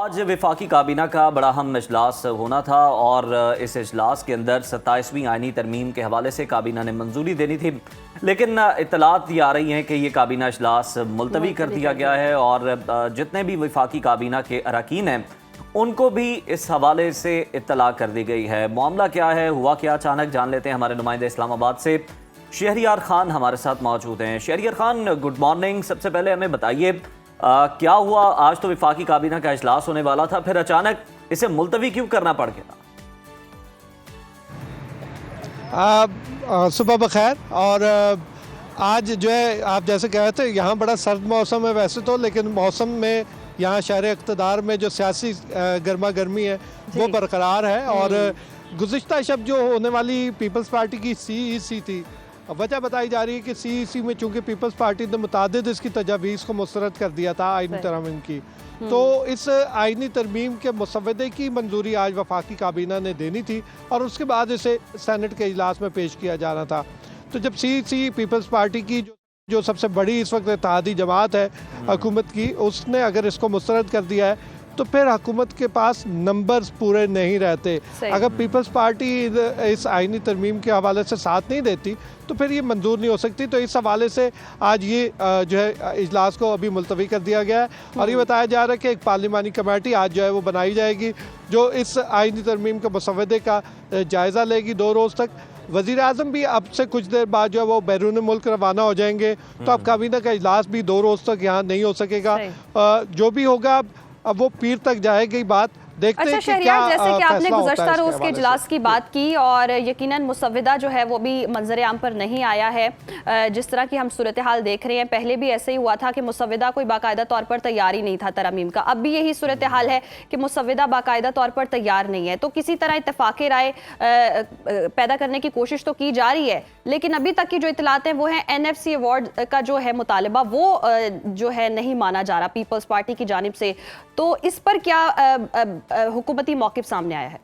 आज वफाकी काबीना का बड़ा अहम इजलास होना था और इस इजलास के अंदर 27वीं आइनी तरमीम के हवाले से काबीना ने मंजूरी देनी थी, लेकिन इतलात ये आ रही हैं कि ये काबीना इजलास मुलतवी कर दिया गया है और जितने भी वफाकी काबीना के अरकान हैं उनको भी इस हवाले से इत्तला कर दी गई है। मामला क्या है, हुआ क्या, अचानक जान लेते हैं। हमारे नुमाइंदे इस्लामाबाद से शहरियार खान हमारे साथ मौजूद हैं। Shahryar Khan, good morning. सबसे पहले हमें बताइए क्या हुआ? आज तो वफाकी काबीना का इजलास होने वाला था, फिर अचानक इसे मुलतवी क्यों करना पड़ गया? सुबह बखैर। और आज जो है आप जैसे कह रहे थे यहाँ बड़ा सर्द मौसम है वैसे तो, लेकिन मौसम में यहाँ शहर इक़्तिदार में जो सियासी गर्मा गर्मी है वो बरकरार है। और गुज़िश्ता शब जो होने वाली पीपल्स पार्टी की CEC थी, वजह बताई जा रही है कि CEC में चूँकि पीपल्स पार्टी ने मुतादिद इसकी तजावीज़ को मुस्तरद कर दिया था आइनी तरमीम की, तो इस आइनी तरमीम के मुसवदे की मंजूरी आज वफाकी काबीना ने देनी थी और उसके बाद इसे सेनेट के इजलास में पेश किया जाना था। तो जब CEC पीपल्स पार्टी की जो सबसे बड़ी इस वक्त इत्तेहादी जमात है हुकूमत की, उसने अगर इसको मुस्तरद कर दिया है तो फिर हुकूमत के पास नंबर्स पूरे नहीं रहते। अगर पीपल्स पार्टी इस आइनी तरमीम के हवाले से साथ नहीं देती तो फिर ये मंजूर नहीं हो सकती। तो इस हवाले से आज ये जो है इजलास को अभी मुलतवी कर दिया गया है और ये बताया जा रहा है कि एक पार्लिमानी कमेटी आज जो है वो बनाई जाएगी जो इस आइनी तरमीम के मसवदे का जायज़ा लेगी 2 रोज़ तक। वज़ीर आज़म भी अब से कुछ देर बाद जो है वो बैरून मुल्क रवाना हो जाएंगे, तो अब काबीना का इजलास भी 2 रोज़ तक यहाँ नहीं हो सकेगा। जो भी होगा अब वो पीर तक जाएगी बात। देखते हैं कि क्या जैसे कि आपने गुज़श्ता रोज़ के हवाले इजलास की बात की और यकीनन मुसव्विदा जो है वो भी मंजर आम पर नहीं आया है। जिस तरह की हम सूरत हाल देख रहे हैं, पहले भी ऐसे ही हुआ था कि मुसव्विदा कोई बाकायदा तौर पर तैयार ही नहीं था तरमीम का। अब भी यही सूरत हाल है कि मुसव्विदा बाकायदा तौर पर तैयार नहीं है। तो किसी तरह इत्तेफाक राय पैदा करने की कोशिश तो की जा रही है, लेकिन अभी तक की जो इतलात हैं वो है NFC अवार्ड का जो है मुतालबा वो जो है नहीं माना जा रहा पीपल्स पार्टी की जानिब से। तो इस पर क्या हुकूमती मौक़िफ़ सामने आया है?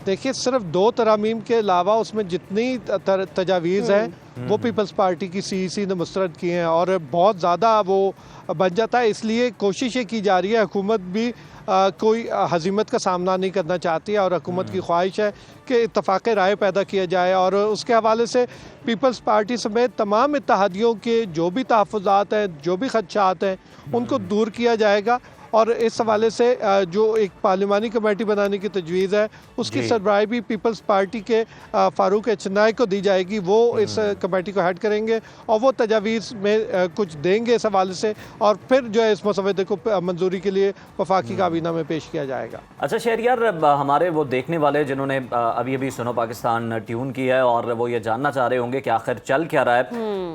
देखिए, सिर्फ 2 तरामीम के अलावा उसमें जितनी तजावीज़ हैं वो पीपल्स पार्टी की CEC ने मुस्तरद की हैं और बहुत ज़्यादा वो बन जाता है। इसलिए कोशिश ये की जा रही है, हुकूमत भी कोई हज़ीमत का सामना नहीं करना चाहती है और हुकूमत की ख्वाहिश है कि इत्तफाक़ राय पैदा किया जाए और उसके हवाले से पीपल्स पार्टी समेत तमाम इत्तेहादियों के जो भी तहफ़्फ़ुज़ात हैं, जो भी ख़दशात हैं, उनको दूर किया जाएगा। और इस हवाले से जो एक पार्लिमानी कमेटी बनाने की तजवीज़ है उसकी सरबराही भी पीपल्स पार्टी के फ़ारूक एचनाई को दी जाएगी। वो इस कमेटी को हेड करेंगे और वो तजावीज़ में कुछ देंगे इस हवाले से और फिर जो है इस मसवदे को मंजूरी के लिए वफाकी काबीना में पेश किया जाएगा। अच्छा शहरियार, हमारे वो देखने वाले जिन्होंने अभी अभी सुनो पाकिस्तान ट्यून किया है और वो ये जानना चाह रहे होंगे कि आखिर चल क्या रहा है,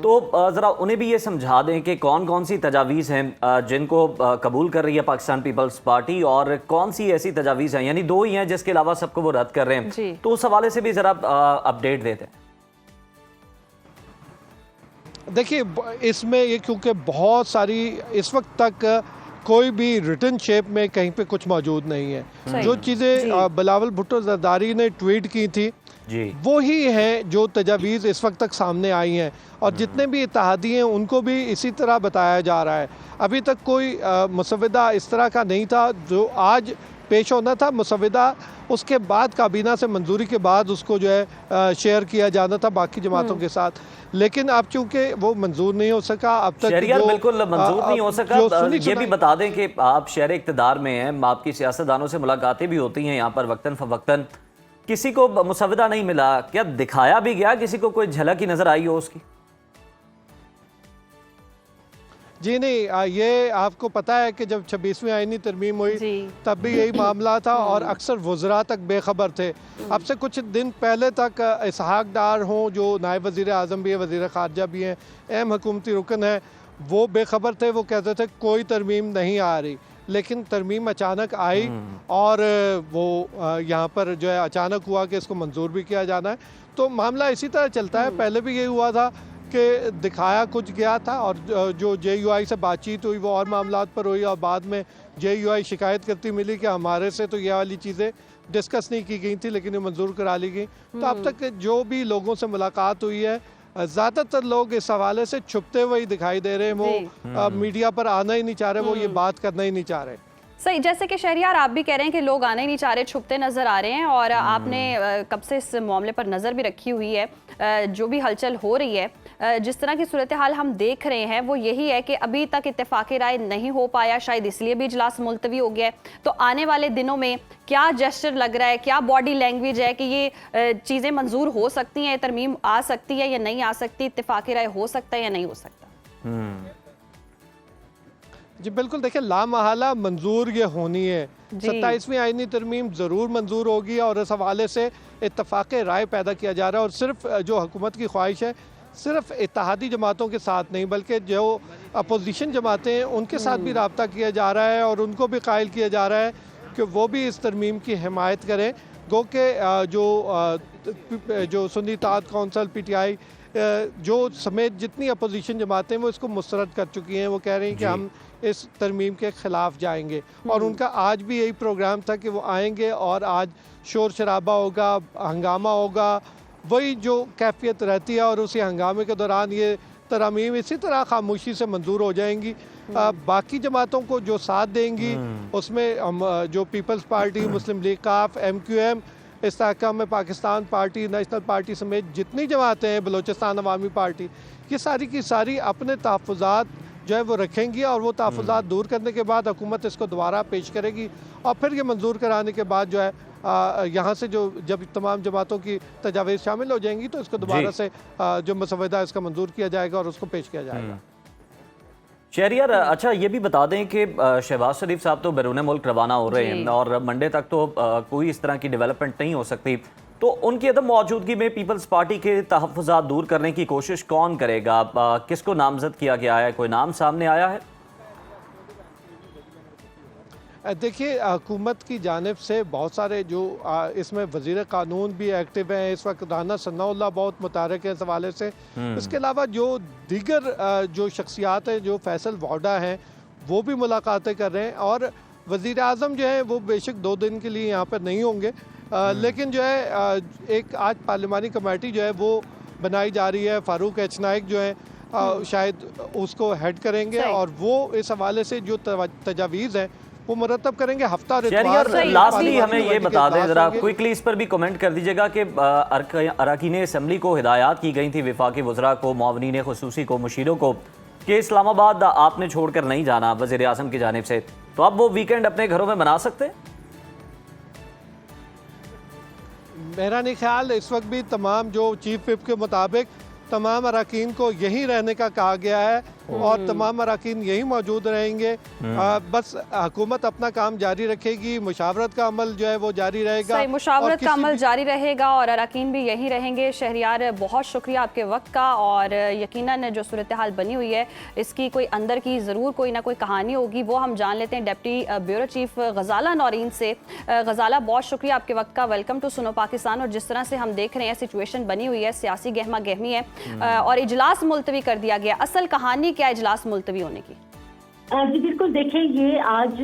तो ज़रा उन्हें भी ये समझा दें कि कौन कौन सी तजावीज़ हैं जिनको कबूल कर रही है पाकिस्तान पीपल्स पार्टी और कौन सी ऐसी तजावीज़ हैं, यानी 2 ही हैं जिसके अलावा सबको वो रद्द कर रहे हैं। तो उस हवाले से भी ज़रा अपडेट देते हैं। देखिए, इसमें ये क्योंकि बहुत सारी इस वक्त तक कोई भी रिटन शेप में कहीं पे कुछ मौजूद नहीं है। जो चीज़ें बिलावल भुट्टो ज़रदारी ने ट्वीट की थी वो ही हैं जो तजावीज़ इस वक्त तक सामने आई हैं और जितने भी इत्तेहादी हैं उनको भी इसी तरह बताया जा रहा है। अभी तक कोई मुसव्विदा इस तरह का नहीं था जो आज पेश होना था। मुसव्विदा उसके बाद काबीना से मंजूरी के बाद उसको जो है शेयर किया जाना था बाकी जमातों के साथ, लेकिन अब चूंकि वो मंजूर नहीं हो सका अब तक। बिल्कुल मंजूर नहीं हो सका। ये भी बता दें कि आप शहर इक़्तिदार में हैं, आपकी सियासतदानों से मुलाकातें भी होती हैं यहाँ पर वक्तन फ़वक्तन, किसी को मुसव्विदा नहीं मिला, क्या दिखाया भी गया? किसी को कोई झलक ही नजर आई हो उसकी? जी नहीं, ये आपको पता है कि जब 26वीं आइनी तरमीम हुई तब भी यही मामला था और अक्सर वज़रा तक बेखबर थे। अब से कुछ दिन पहले तक इसहाक डार हों जो नायब वज़ीर आज़म भी है, वज़ीर ख़ारजा भी हैं, अहम हुकूमती रुकन है, वो बेखबर थे। वो कहते थे कोई तरमीम नहीं आ रही, लेकिन तरमीम अचानक आई और वो यहाँ पर जो है अचानक हुआ कि इसको मंजूर भी किया जाना है। तो मामला इसी तरह चलता है। पहले भी यही हुआ था कि दिखाया कुछ गया था और जो JUI से बातचीत हुई वो और मामलात पर हुई और बाद में JUI शिकायत करती मिली कि हमारे से तो ये वाली चीज़ें डिस्कस नहीं की गई थी लेकिन ये मंजूर करा ली गई। तो अब तक जो भी लोगों से मुलाकात हुई है ज़्यादातर लोग इस हवाले से छुपते हुए ही दिखाई दे रहे हैं। वो मीडिया पर आना ही नहीं चाह रहे, वो ये बात करना ही नहीं चाह रहे। सही, जैसे कि शहरियार आप भी कह रहे हैं कि लोग आने ही नहीं चाह रहे, छुपते नजर आ रहे हैं, और आपने कब से इस मामले पर नज़र भी रखी हुई है, जो भी हलचल हो रही है, जिस तरह की सूरत हाल हम देख रहे हैं वो यही है कि अभी तक इत्तेफाक राय नहीं हो पाया, शायद इसलिए भी इजलास मुलतवी हो गया है। तो आने वाले दिनों में क्या जेस्चर लग रहा है, क्या बॉडी लैंग्वेज है कि ये चीज़ें मंजूर हो सकती हैं, तरमीम आ सकती है या नहीं आ सकती, इत्तेफाक राय हो सकता है या नहीं हो सकता? जी बिल्कुल, देखिए लामहला मंजूर ये होनी है। 27वीं आईनी तरमीम ज़रूर मंजूर होगी और इस हवाले से इत्तफाक राय पैदा किया जा रहा है। और सिर्फ जो हुकूमत की ख्वाहिश है सिर्फ इत्तेहादी जमातों के साथ नहीं, बल्कि जो अपोजिशन जमातें हैं उनके साथ भी रब्ता किया जा रहा है और उनको भी कायल किया जा रहा है कि वो भी इस तरमीम की हिमायत करें। गो के जो सुन्नी इत्तेहाद कौंसिल PTI जो समेत जितनी अपोजिशन जमातें वो इसको मुस्तरद कर चुकी हैं, वो कह रही हैं कि हम इस तरमीम के ख़िलाफ़ जाएंगे। और उनका आज भी यही प्रोग्राम था कि वो आएंगे और आज शोर शराबा होगा, हंगामा होगा, वही जो कैफियत रहती है। और उसी हंगामे के दौरान ये तरमीम इसी तरह खामोशी से मंजूर हो जाएंगी। बाकी जमातों को जो साथ देंगी उसमें हम जो पीपल्स पार्टी, मुस्लिम लीग काफ, MQM, इस्तेहकाम में पाकिस्तान पार्टी, नेशनल पार्टी समेत जितनी जमातें हैं, बलोचिस्तान अवामी पार्टी, ये सारी की सारी अपने तहफ़्फ़ुज़ात जो है वो रखेंगी और वो तहफ़्फ़ुज़ात दूर करने के बाद हुकूमत इसको दोबारा पेश करेगी और फिर ये मंजूर कराने के बाद जो है यहाँ से जो जब तमाम जमातों की तजावीज़ शामिल हो जाएंगी तो इसको दोबारा से जो मसवदा इसका मंजूर किया जाएगा और उसको पेश किया जाएगा। शहरियार, अच्छा ये भी बता दें कि शहबाज शरीफ साहब तो बैरून मुल्क रवाना हो रहे हैं और मंडे तक तो कोई इस तरह की डेवलपमेंट नहीं हो सकती, तो उनकी अदम मौजूदगी में पीपल्स पार्टी के तहफ़्फ़ुज़ात दूर करने की कोशिश कौन करेगा? किसको नामजद किया गया है? कोई नाम सामने आया है? देखिए, हुकूमत की जानिब से बहुत सारे जो इसमें वज़ीर क़ानून भी एक्टिव हैं इस वक्त, राना सनाउल्लाह बहुत मुतारक है इस हवाले से। इसके अलावा जो दीगर जो शख्सियात हैं, जो फैसल वाडा हैं, वो भी मुलाकातें कर रहे हैं। और वज़ीर आज़म जो है वो बेशक 2 दिन के लिए यहाँ पर नहीं होंगे, लेकिन जो है एक आज पार्लिमानी कमेटी जो है वो बनाई जा रही है। फ़ारूक एच नाइक जो है शायद उसको हेड करेंगे और वो इस हवाले से जो तजावीज़ हैं वो मुरतब करेंगे। हफ्ता लास्टली हमें ये बता दें जरा क्विकली, इस पर भी कमेंट कर दीजिएगा कि अरकान असम्बली को हिदायत की गई थी, वफाकी वज़रा को, मुआवनीन खुसूसी को, मुशीरों को, कि इस्लामाबाद आपने छोड़कर नहीं जाना वज़ीर आज़म की जानिब से, तो अब वो वीकेंड अपने घरों में मना सकते हैं? मेरा नहीं ख्याल, इस वक्त भी तमाम जो चीफ विप के मुताबिक तमाम अरकान को यहीं रहने का कहा गया है और तमाम अरकान यहीं मौजूद रहेंगे। बस हुकूमत अपना काम जारी रखेगी, मुशावरत का अमल जो है वो जारी रहेगा। सही, मुशावरत का अमल जारी रहेगा और अरकान भी यहीं रहेंगे। शहरियार, बहुत शुक्रिया आपके वक्त का, और यकीनन जो सूरत हाल बनी हुई है इसकी कोई अंदर की ज़रूर कोई ना कोई कहानी होगी, वो हम जान लेते हैं डिप्टी ब्यूरो चीफ गजाला नौरीन से। गजाला, बहुत शुक्रिया आपके वक्त का, वेलकम टू सुनो पाकिस्तान। और जिस तरह से हम देख रहे हैं सिचुएशन बनी हुई है, सियासी गहमा गहमी है और इजलास मुलतवी कर दिया गया, असल कहानी क्या है इजलास मुलतवी होने की? जी बिल्कुल, देखिए ये आज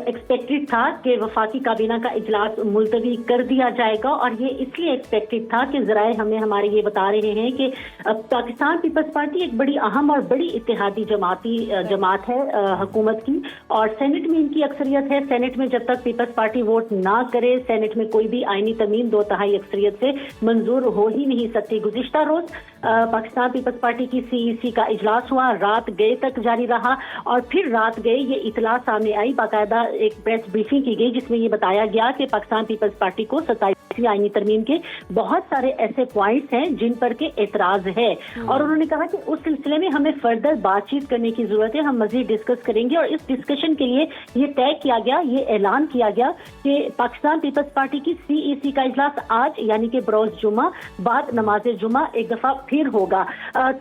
एक्सपेक्टेड था कि वफाकी काबीना का इजलास मुलतवी कर दिया जाएगा और ये इसलिए एक्सपेक्टेड था कि ज़राए हमें हमारे ये बता रहे हैं कि पाकिस्तान पीपल्स पार्टी एक बड़ी अहम और बड़ी इत्तेहादी जमात है हुकूमत की, और सेनेट में इनकी अक्सरियत है। सेनेट में जब तक पीपल्स पार्टी वोट ना करे, सेनेट में कोई भी आईनी तरमीम 2/3 अक्सरियत से मंजूर हो ही नहीं सकती। गुज़िश्ता रोज़ पाकिस्तान पीपल्स पार्टी की CEC का इजलास हुआ, रात गए तक जारी रहा और फिर रात गए ये इतला सामने आई, बाकायदा एक प्रेस ब्रीफिंग की गई जिसमें ये बताया गया कि पाकिस्तान पीपल्स पार्टी को 27वीं आईनी तरमीम के बहुत सारे ऐसे पॉइंट्स हैं जिन पर के एतराज है और उन्होंने कहा कि उस सिलसिले में हमें फर्दर बातचीत करने की जरूरत है, हम मजीद डिस्कस करेंगे। और इस डिस्कशन के लिए ये तय किया गया, ये ऐलान किया गया कि पाकिस्तान पीपल्स पार्टी की CEC का इजलास आज यानी कि बरोज जुमा बाद नमाज जुमा एक दफा फिर होगा।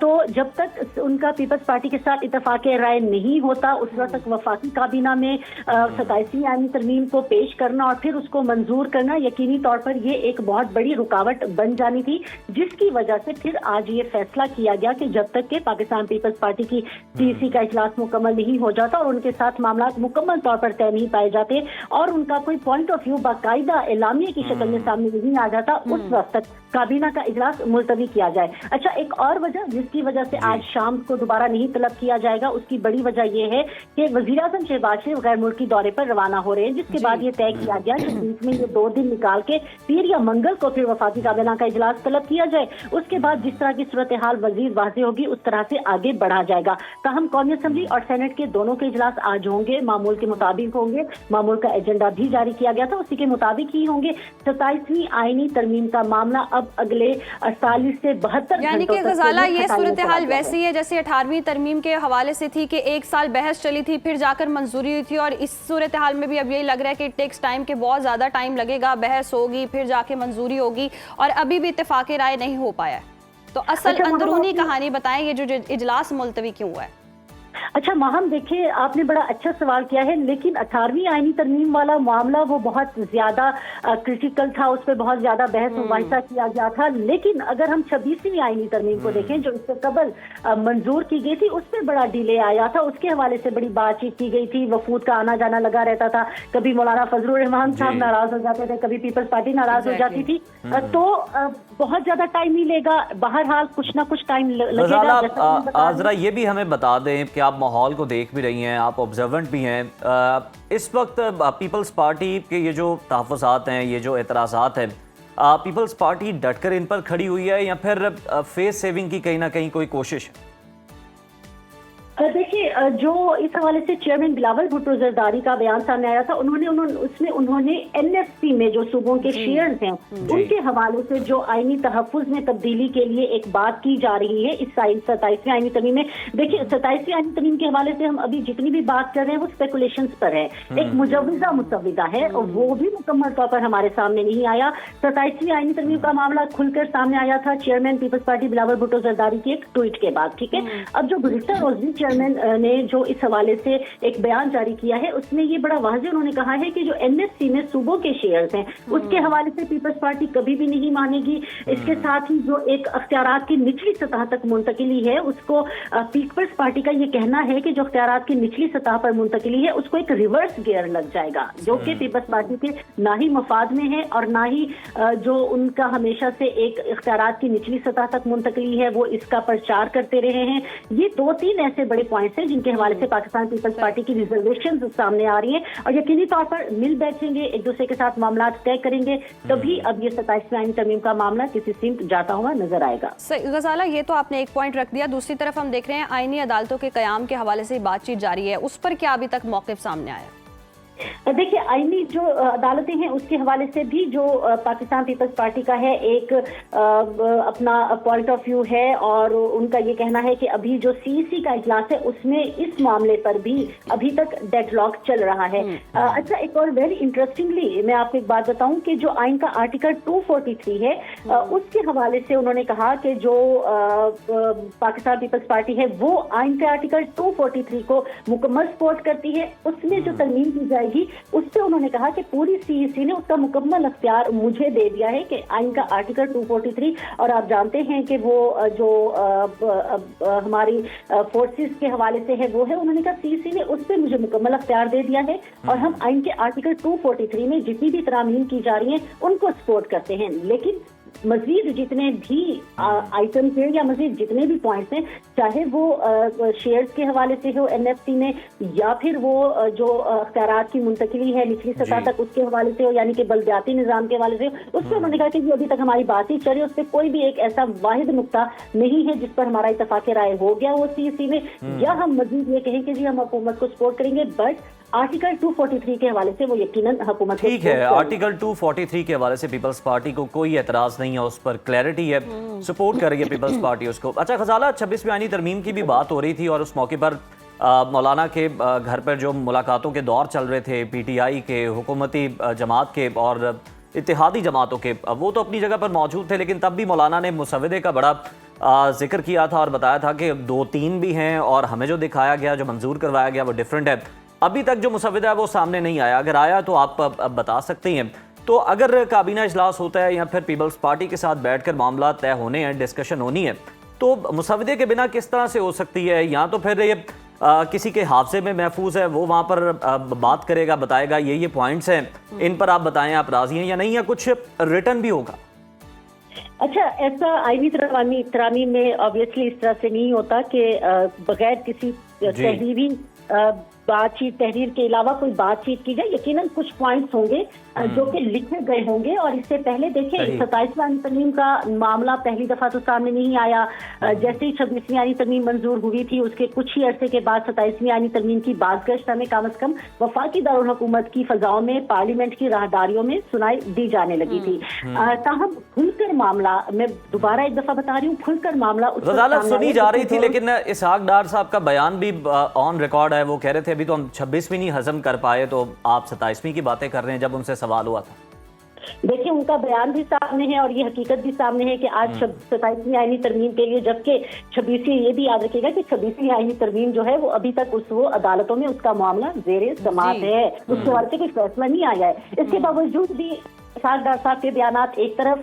तो जब तक उनका पीपल्स पार्टी के साथ इत्तेफाक राय नहीं होता उस वक्त तक वफाकी काबीना में 27वीं आईनी तरमीम को पेश करना और फिर उसको मंजूर करना यकीनी तौर पर ये एक बहुत बड़ी रुकावट बन जानी थी, जिसकी वजह से फिर आज ये फैसला किया गया कि जब तक के पाकिस्तान पीपल्स पार्टी की CEC का इजलास मुकम्मल नहीं हो जाता और उनके साथ मामला मुकम्मल तौर पर तय नहीं पाए जाते और उनका कोई पॉइंट ऑफ व्यू बाकायदा एलामिया की शक्ल में सामने नहीं आ जाता, उस वक्त तक काबीना का इजलास मुलतवी किया जाए। अच्छा, एक और वजह जिसकी वजह से आज शाम को दोबारा नहीं तलब किया जाएगा, उसकी बड़ी वजह यह है कि वज़ीर-ए-आज़म शहबाज शरीफ गैर मुल्की दौरे पर रवाना हो रहे हैं, जिसके बाद ये तय किया गया कि बीच में ये 2 दिन निकाल के पीर या मंगल को फिर वफाकी काबीना का इजलास तलब किया जाए। उसके बाद जिस तरह की सूरत हाल मजीद वाज़ेह होगी उस तरह से आगे बढ़ा जाएगा। ताहम कौमी असम्बली और सेनेट के दोनों के इजलास आज होंगे, मामूल के मुताबिक होंगे। मामूल का एजेंडा भी जारी किया गया था, उसी के मुताबिक ही होंगे। 27वीं आईनी तरमीम का मामला अब अगले 48 से 72 यानी कि गजाला ये सूरत हाल वैसी है जैसे 18वीं तरमीम के हवाले से थी कि 1 साल बहस चली थी, फिर जाकर मंजूरी हुई थी, और इस सूरत हाल में भी अब यही लग रहा है कि टेक्स टाइम के बहुत ज़्यादा टाइम लगेगा, बहस होगी, फिर जाके मंजूरी होगी, और अभी भी इत्तेफाक राय नहीं हो पाया है। तो असल अंदरूनी कहानी बताएं, ये जो इजलास मुलतवी क्यों हुआ है? अच्छा माहम, देखिए आपने बड़ा अच्छा सवाल किया है, लेकिन 18वीं आईनी तरमीम वाला मामला वो बहुत ज्यादा क्रिटिकल था, उस पर बहुत ज्यादा बहस मुबाहिसा किया गया था। लेकिन अगर हम 26वीं आईनी तरमीम को देखें जो इससे कबल मंजूर की गई थी, उस पर बड़ा डिले आया था, उसके हवाले से बड़ी बातचीत की गई थी, वफूद का आना जाना लगा रहता था, कभी मौलाना फजलुर रहमान साहब नाराज हो जाते थे, कभी पीपल्स पार्टी नाराज हो जाती थी। तो बहुत ज्यादा टाइम ही लेगा, बहरहाल कुछ ना कुछ टाइम लगेगा। जरा ये भी हमें बता दें कि आप माहौल को देख भी रही हैं, आप ऑब्जर्वेंट भी हैं, इस वक्त पीपल्स पार्टी के ये जो तहफ़्फ़ुज़ात हैं, ये जो एतराज़ात हैं, पीपल्स पार्टी डटकर इन पर खड़ी हुई है या फिर फेस सेविंग की कहीं ना कहीं कोई कोशिश है? देखिए, जो इस हवाले से चेयरमैन बिलावल भुट्टो जरदारी का बयान सामने आया था, उन्होंने एनएफसी में जो सूबों के शेयर्स हैं उनके हवाले से जो आईनी तहफ़्फ़ुज़ में तब्दीली के लिए एक बात की जा रही है इस 27वीं आईनी तरमीम में। देखिए, 27वीं आईनी तरमीम के हवाले से हम अभी जितनी भी बात कर रहे हैं वो स्पेकुलेशंस पर है, एक मुजव्विज़ा मुसव्विदा है और वो भी मुकम्मल तौर पर हमारे सामने नहीं आया। 27वीं आईनी तरमीम का मामला खुलकर सामने आया था chairman peoples party Bilawal Bhutto Zardari की एक ट्वीट के बाद, ठीक है। अब जो गुज़िश्ता रोज़ भी चेयरमैन ने जो इस हवाले से एक बयान जारी किया है, उसमें ये बड़ा वाज़ेह उन्होंने कहा है कि जो एनएफसी में सूबों के शेयर्स हैं उसके हवाले से पीपल्स पार्टी कभी भी नहीं मानेगी। इसके साथ ही जो एक अख्तियारात की निचली सतह तक मुंतकिली है, उसको पीपल्स पार्टी का ये कहना है कि जो अख्तियारात की निचली सतह पर मुंतकिली है उसको एक रिवर्स गियर लग जाएगा, जो कि पीपल्स पार्टी के ना ही मफाद में है और ना ही जो उनका हमेशा से एक अख्तियारात की निचली सतह तक मुंतकिली है वो इसका प्रचार करते रहे हैं। ये 2-3 ऐसे बड़े पॉइंट्स हैं जिनके हवाले से पाकिस्तान पीपल्स पार्टी की रिजर्वेशंस सामने आ रही हैं और यकीनी तौर पर मिल बैठेंगे, एक दूसरे के साथ मामला तय करेंगे, तभी अब ये 27वीं आईनी तरमीम का मामला किसी सिमत जाता हुआ नजर आएगा। गजाला, ये तो आपने एक पॉइंट रख दिया, दूसरी तरफ हम देख रहे हैं आईनी अदालतों के कयाम के हवाले से बातचीत जारी है, उस पर क्या अभी तक मौक़िफ़ सामने आया? देखिए, आईनी जो अदालतें हैं उसके हवाले से भी जो पाकिस्तान पीपल्स पार्टी का है एक अपना पॉइंट ऑफ व्यू है और उनका ये कहना है कि अभी जो सीईसी का इजलास है उसमें इस मामले पर भी अभी तक डेडलॉक चल रहा है। अच्छा, एक और वेरी इंटरेस्टिंगली मैं आपको एक बात बताऊं कि जो आइन का आर्टिकल 243 है उसके हवाले से उन्होंने कहा कि जो पाकिस्तान पीपल्स पार्टी है वो आइन के आर्टिकल 243 को मुकम्मल सपोर्ट करती है। उसमें जो तरमीम की जाएगी उस पर उन्होंने कहा कि पूरी सीईसी ने उसका मुकम्मल अख्तियार मुझे दे दिया है कि आइन का आर्टिकल 243, और आप जानते हैं कि वो जो हमारी फोर्सेस के हवाले से है वो है, उन्होंने कहा सीईसी ने उस पर मुझे मुकम्मल अख्तियार दे दिया है और हम आइन के आर्टिकल 243 में जितनी भी तरामीम की जा रही हैं उनको सपोर्ट करते हैं। लेकिन मजीद जितने भी आइटम्स हैं या मजीद जितने भी पॉइंट्स हैं, चाहे वो शेयर्स के हवाले से हो एनएफसी में या फिर वो जो अख्तियारात की मुंतकिली है निचली सतह तक उसके हवाले से हो, यानी कि बलदियाती निज़ाम के हवाले से हो, उस पर उन्होंने कहा कि अभी तक हमारी बातचीत चल रही है, उस पर कोई भी एक ऐसा वाहिद नुक्ता नहीं है जिस पर हमारा इत्तफाक राय हो गया वो सीईसी में, या हम मजीद ये कहें कि जी हम हुकूमत को सपोर्ट करेंगे, बट आर्टिकल 243 के हवाले से वो यकीनन हुकूमत को ठीक है। आर्टिकल 243 के हवाले से पीपल्स पार्टी को कोई एतराज़ नहीं है, उस पर क्लैरिटी है, सपोर्ट कर रही है पीपल्स पार्टी उसको। अच्छा गजाला, 26वीं आईनी तरमीम की भी बात हो रही थी और उस मौके पर मौलाना के घर पर जो मुलाकातों के दौर चल रहे थे पीटीआई के, हुकूमती जमात के और इत्तेहादी जमातों के, वो तो अपनी जगह पर मौजूद थे, लेकिन तब भी मौलाना ने मुसव्विदे का बड़ा जिक्र किया था और बताया था कि 2-3 भी हैं और हमें जो दिखाया गया, जो मंजूर करवाया गया वो डिफरेंट है। अभी तक जो मुसव्विदा है वो सामने नहीं आया, अगर आया तो आप बता सकते हैं। तो अगर काबीना इजलास होता है या फिर पीपल्स पार्टी के साथ बैठकर मामला तय होने हैं, डिस्कशन होनी है, तो मुसव्विदे के बिना किस तरह से हो सकती है? या तो फिर ये किसी के हाफजे में महफूज है, वो वहाँ पर बात करेगा, बताएगा ये पॉइंट्स हैं, इन पर आप बताएं आप राजी हैं या नहीं, या कुछ रिटर्न भी होगा? अच्छा, ऐसा आईनी तरामीम में ऑब्वियसली इस तरह से नहीं होता कि बगैर किसी तहरीरी बातचीत, तहरीर के अलावा कोई बातचीत की जाए। यकीनन कुछ पॉइंट्स होंगे जो कि लिखे गए होंगे, और इससे पहले देखिए 27वीं आईनी तरमीम का मामला पहली दफा तो सामने नहीं आया। जैसे ही 26वीं आईनी तरमीम मंजूर हुई थी, उसके कुछ ही अरसे के बाद 27वीं आईनी तरमीम की बाज़गश्त हमें कम अज कम वफाकी दारुल हुकूमत की फजाओं में, पार्लियामेंट की राहदारियों में सुनाई दी जाने लगी थी। ताहम खुलकर मामला, मैं दोबारा एक दफा बता रही हूँ, खुलकर मामला वज़ालत सुनी जा रही थी, लेकिन इसहाक डार साहब का बयान भी ऑन रिकॉर्ड है। वो कह रहे थे अभी तो हम 26वीं नहीं हजम कर पाए, तो आप 27वीं की बातें कर रहे हैं। जब उनसे सवाल हुआ था, देखिए उनका बयान भी सामने है और ये हकीकत भी सामने है कि आज 27वीं आईनी तरमीम के लिए, जबकि 26वीं, ये भी याद रखिएगा कि 26वीं आईनी तरमीम जो है वो अभी तक वो अदालतों में उसका मामला जेरे समाअत है, उसके हवाले से कोई फैसला नहीं आया है। इसके बावजूद भी इसहाक डार साहब के बयानात एक तरफ,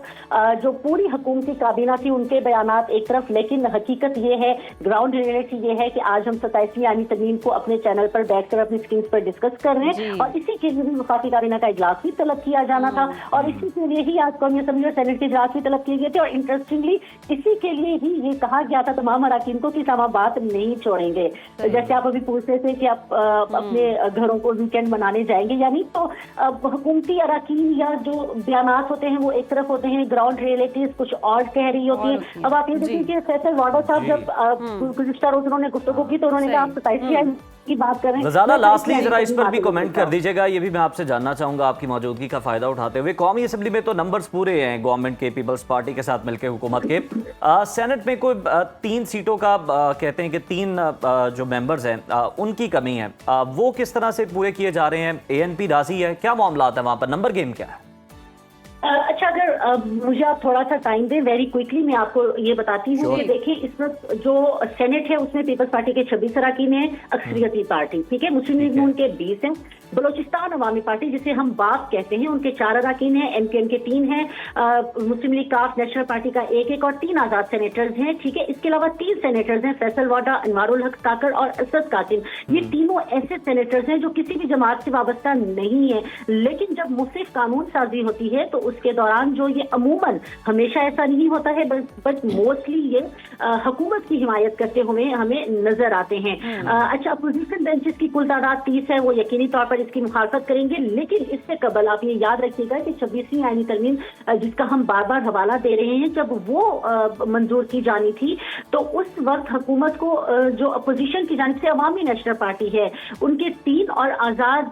जो पूरी हुकूमती काबीना थी उनके बयानात एक तरफ, लेकिन हकीकत ये है, ग्राउंड रियलिटी ये है कि आज हम 27वीं आईनी तरमीम को अपने चैनल पर बैठकर अपनी स्क्रीन पर डिस्कस कर रहे हैं, और इसी के लिए वफाकी काबीना का इजलास भी तलब किया जाना था, और इसी के लिए ही आज कौमी असम्बली और सेनेट के इजलास भी तलब किए गए थे। और इंटरेस्टिंगली इसी के लिए ही ये कहा गया था तमाम अरकान को कि हम बात नहीं छोड़ेंगे। जैसे आप अभी पूछ रहे थे कि आप अपने घरों को वीकेंड मनाने जाएंगे या नहीं, तो हुकूमती अरकान या जो बयानात होते हैं वो एक तरफ होते हैं, ग्राउंड रियलिटीज कुछ और कह रही होती है। अब आप ये देखें कि फैसल वाडा साहब जब गुज़िश्ता रोज उन्होंने गुफ्तगू की तो उन्होंने कहा आप 27वीं आईनी की बात कर रहे हैं। रज़ाना, लास्टली जरा इस पर भी कमेंट कर दीजिएगा। ये भी मैं आपसे जानना चाहूंगा आपकी मौजूदगी का फायदा उठाते हुए, कौमी असम्बली में तो नंबर्स पूरे हैं गवर्नमेंट के, पीपल्स पार्टी के साथ मिलकर हुकूमत के। सेनेट में कोई 3 सीटों का कहते हैं कि 3 जो मेंबर्स हैं उनकी कमी है, वो किस तरह से पूरे किए जा रहे हैं? ANP राजी है? क्या मामला है वहां पर? नंबर गेम क्या है? अच्छा, अगर मुझे आप थोड़ा सा टाइम दें, वेरी क्विकली मैं आपको ये बताती हूँ कि देखिए इस वक्त जो सेनेट है उसमें पीपल्स पार्टी के 26 अरकान हैं, अक्सरियती पार्टी, ठीक है, मुस्लिम लीग नून के 20 हैं, बलोचिस्तान अवामी पार्टी जिसे हम बाप कहते हैं उनके 4 अरकान हैं, MKN के 3 हैं, मुस्लिम लीग काफ नेशनल पार्टी का 1 और 3 आजाद सेनेटर्स हैं, ठीक है। इसके अलावा 3 सेनेटर्स हैं, फैसल वाडा, अनवारुल हक ताकर और असद कासिम। ये तीनों ऐसे सेनेटर्स हैं जो किसी भी जमात से वाबस्ता नहीं है, लेकिन जब मुसिफ कानून साजी होती है तो उसके दौरान जो ये अमूमन, हमेशा ऐसा नहीं होता है बट मोस्टली ये हुकूमत की हिमायत करते हुए हमें नजर आते हैं। अच्छा, अपोजिशन बेंचेस की कुल तादाद 30 है, वो यकीनी तौर पर इसकी मुखालफत करेंगे, लेकिन इससे कबल आप ये याद रखिएगा कि 26वीं आईनी तरमीम जिसका हम बार बार हवाला दे रहे हैं, जब वो मंजूर की जानी थी तो उस वक्त हुकूमत को जो अपोजिशन की जानिब से अवामी नेशनल पार्टी है उनके 3 और आजाद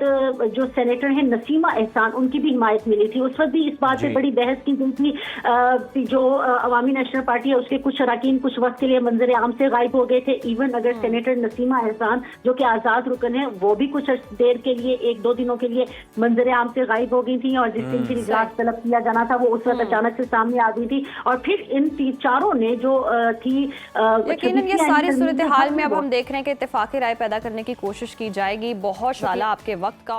जो सेनेटर हैं नसीमा एहसान, उनकी भी हिमायत मिली थी। उस वक्त भी इस बात पे बड़ी बहस की गई थी। जो अवामी नेशनल पार्टी है उसके कुछ अरकान कुछ वक्त के लिए मंजर आम से गायब हो गए थे। इवन अगर सेनेटर नसीमा एहसान जो कि आजाद रुकन है वो भी कुछ देर के लिए, 1-2 दिनों के लिए मंजर आम से गायब हो गई थी, और जिस दिन फिर इजलास तलब किया जाना था वो उस वक्त अचानक से सामने आ गई थी। और फिर इन चारों ने जो थी, यकीनन ये सारी सूरत हाल में अब हम देख रहे हैं कि इत्तेफाकी राय पैदा करने की कोशिश की जाएगी। बहुत शाला आपके वक्त का।